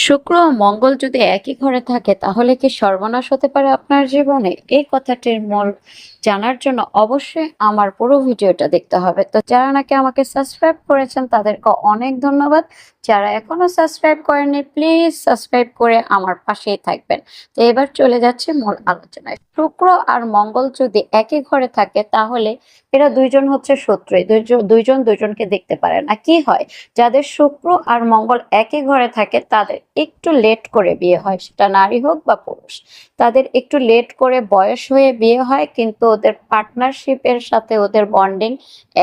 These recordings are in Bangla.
শুক্র ও মঙ্গল যদি একই ঘরে থাকে তাহলে কি সর্বনাশ হতে পারে আপনার জীবনে? এই কথাটির মূল জানার জন্য অবশ্যই আমার পুরো ভিডিওটা দেখতে হবে। তো যারা নাকি আমাকে সাবস্ক্রাইব করেছেন তাদেরকে অনেক ধন্যবাদ। যারা এখনো সাবস্ক্রাইব করেননি প্লিজ সাবস্ক্রাইব করে আমার পাশেই থাকবেন। তো এবার চলে যাচ্ছি মূল আলোচনায়। শুক্র আর মঙ্গল যদি একই ঘরে থাকে তাহলে এরা দুইজন হচ্ছে শত্রু। এই দুইজন দুইজনকে দেখতে পারে না। কি হয়? যাদের শুক্র আর মঙ্গল একই ঘরে থাকে তাদের একটু লেট করে বিয়ে হয়, সেটা নারী হোক বা পুরুষ। তাদের একটু লেট করে বয়স হয়ে বিয়ে হয়, কিন্তু ওদের পার্টনারশিপের সাথে ওদের বন্ডিং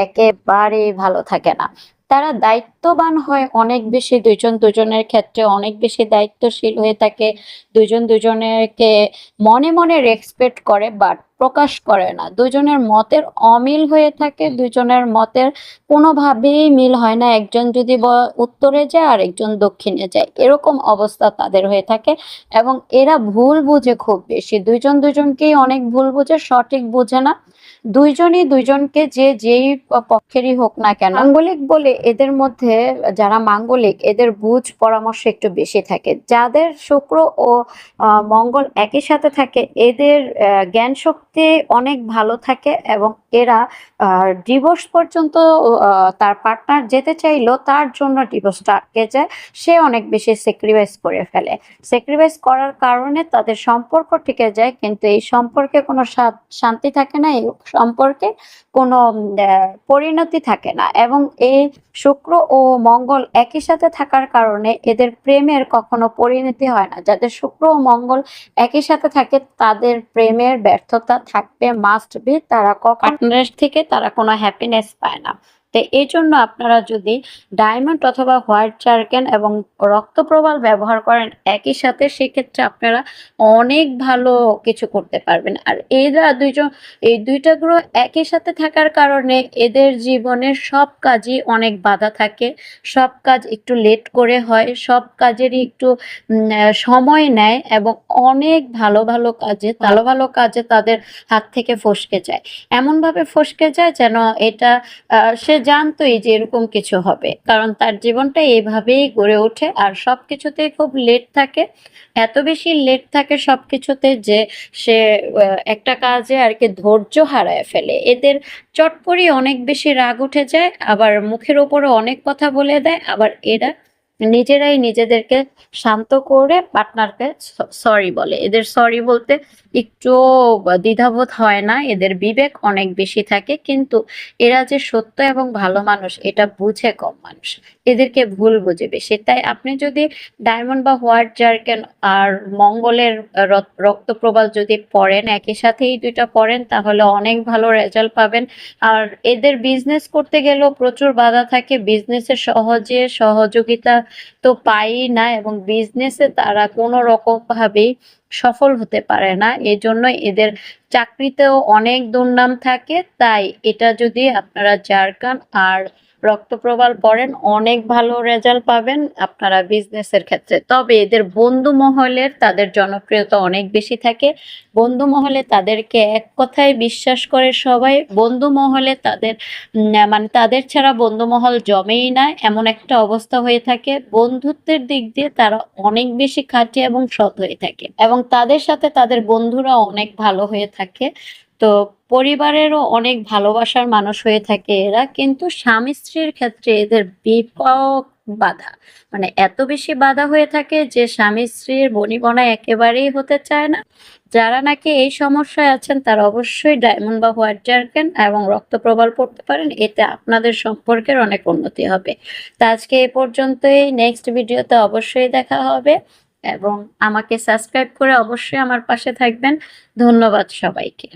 একেবারেই ভালো থাকে না। তারা দায়িত্ববান হয় অনেক বেশি, দুইজন দুজনের ক্ষেত্রে অনেক বেশি দায়িত্বশীল হয়ে থাকে। দুইজন দুজনেরকে মনে মনে রেসপেক্ট করে বাট প্রকাশ করে না। দুজনের মতের অমিল হয়ে থাকে, দুজনের মতের কোনোভাবেই মিল হয় না। একজন যদি উত্তরে যায় আর একজন দক্ষিণে যায়, এরকম অবস্থা তাদের হয়ে থাকে। এবং এরা ভুল বুঝে খুব বেশি, দুইজন দুজনকেই অনেক ভুল বুঝে, সঠিক বুঝে না। দুইজনই দুইজনকে যে যেই পক্ষেরই হোক না কেন, মাঙ্গলিক বলে এদের মধ্যে, যারা মাঙ্গলিক এদের বুঝ পরামর্শ একটু বেশি থাকে। যাদের শুক্র ও মঙ্গল একই সাথে থাকে এদের জ্ঞান শক্তি অনেক ভালো থাকে, এবং এরা ডিভোর্স পর্যন্ত, তার পার্টনার যেতে চাইলো তার জন্য ডিভোর্সটা আটকে যায়। সে অনেক বেশি স্যাক্রিফাইস করে ফেলে। স্যাক্রিফাইস করার কারণে তাদের সম্পর্ক টিকে যায়, কিন্তু এই সম্পর্কে কোনো শান্তি থাকে না, এই সম্পর্কে কোনো পরিণতি থাকে না। এবং এই শুক্র ও মঙ্গল একই সাথে থাকার কারণে এদের প্রেমের কখনো পরিণতি হয় না। যাদের শুক্র ও মঙ্গল একই সাথে থাকে তাদের প্রেমের ব্যর্থতা থাকবে, মাস্ট বি। তারা পার্টনার থেকে তারা কোনো হ্যাপিনেস পায় না। তো এই জন্য আপনারা যদি ডায়মন্ড অথবা হোয়াইট জার্কেন এবং রক্তপ্রবাল ব্যবহার করেন একই সাথে, সেক্ষেত্রে আপনারা অনেক ভালো কিছু করতে পারবেন। আর এরা দুইজন, এই দুইটা গ্রহ একই সাথে থাকার কারণে এদের জীবনের সব কাজই অনেক বাধা থাকে, সব কাজ একটু লেট করে হয়, সব কাজেরই একটু সময় নেয়, এবং অনেক ভালো ভালো কাজে তাদের হাত থেকে ফসকে যায়। এমনভাবে ফসকে যায় যেন এটা সে জানতোই যে এরকম কিছু হবে, কারণ তার জীবনটা এইভাবেই গড়ে ওঠে। আর সবকিছুতেই খুব লেট থাকে, এত বেশি লেট থাকে সবকিছুতে যে সে একটা কাজে আর কি ধৈর্য হারায় ফেলে। এদের চট করে অনেক বেশি রাগ উঠে যায়, আবার মুখের ওপরে অনেক কথা বলে দেয়। আবার এরা নিজেরাই নিজেদেরকে শান্ত করে পার্টনারকে সরি বলে। এদের সরি বলতে একটু দ্বিধাবোধ হয় না, এদের বিবেক অনেক বেশি থাকে। কিন্তু এরা যে সত্য এবং ভালো মানুষ এটা বুঝে কম মানুষ, এদেরকে ভুল বুঝে বেশি। তাই আপনি যদি ডায়মন্ড বা হোয়াইট জার্কেন আর মঙ্গলের রক্তপ্রবাল যদি পড়েন, একই সাথে এই দুইটা পড়েন, তাহলে অনেক ভালো রেজাল্ট পাবেন। আর এদের বিজনেস করতে গেলেও প্রচুর বাধা থাকে, বিজনেসে সহজে সহযোগিতা তো পাই না, এবং বিজনেসে তারা কোনো রকম ভাবেই সফল হতে পারে না। এজন্য এদের চাকরিতেও অনেক দুর্নাম থাকে। তাই এটা যদি আপনারা জারকান আর রক্তপ্রবাল পড়েন অনেক ভালো রেজাল্ট পাবেন আপনারা বিজনেসের ক্ষেত্রে। তবে এদের বন্ধু মহলের তাদের জনপ্রিয়তা অনেক বেশি থাকে। বন্ধু মহলে তাদেরকে এক কথায় বিশ্বাস করে সবাই। বন্ধু মহলে তাদের মানে তাদের ছাড়া বন্ধু মহল জমেই না, এমন একটা অবস্থা হয়ে থাকে। বন্ধুত্বের দিক দিয়ে তারা অনেক বেশি খাঁটি এবং সৎ হয়ে থাকে, এবং তাদের সাথে তাদের বন্ধুরা অনেক ভালো হয়ে থাকে। তো পরিবারেরও অনেক ভালোবাসার মানুষ হয়ে থাকে এরা। কিন্তু স্বামী স্ত্রীর ক্ষেত্রে এদের ব্যাপক বাধা, মানে এত বেশি বাধা হয়ে থাকে যে স্বামী স্ত্রীর বনিবনা একেবারেই হতে চায় না। যারা নাকি এই সমস্যায় আছেন তারা অবশ্যই ডায়মন্ড বা হোয়াইট জার্কেন এবং রক্তপ্রবাল পড়তে পারেন, এতে আপনাদের সম্পর্কের অনেক উন্নতি হবে। তো আজকে এই পর্যন্তই, নেক্সট ভিডিওতে অবশ্যই দেখা হবে, এবং আমাকে সাবস্ক্রাইব করে অবশ্যই আমার পাশে থাকবেন। ধন্যবাদ সবাইকে।